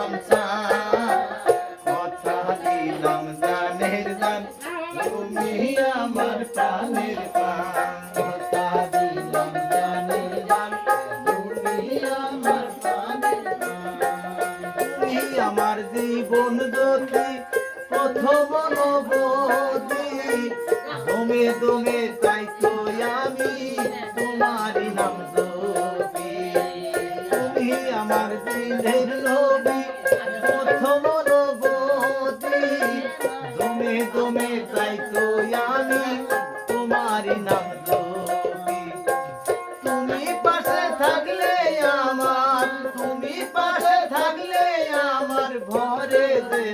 দিলাম চান, কথা দিলাম জানের জান, তুমি আমার প্রাণের প্রাণ। কথা দিলাম জানের জান, তুমি আমার প্রাণের প্রাণ। তুমি আমার জীবন জ্যোতি, প্রথম নবতী, দমে দমে চাই তো আমি তোমারই নাম জ্যোতি। তুমি আমার দিনের নবী, প্রথম নবতী, দমে দমে চাই তো আমি তোমারই নাম জ্যোতি। তুমি পাশে থাকলে আমার, তুমি পাশে থাকলে আমার ভরে যে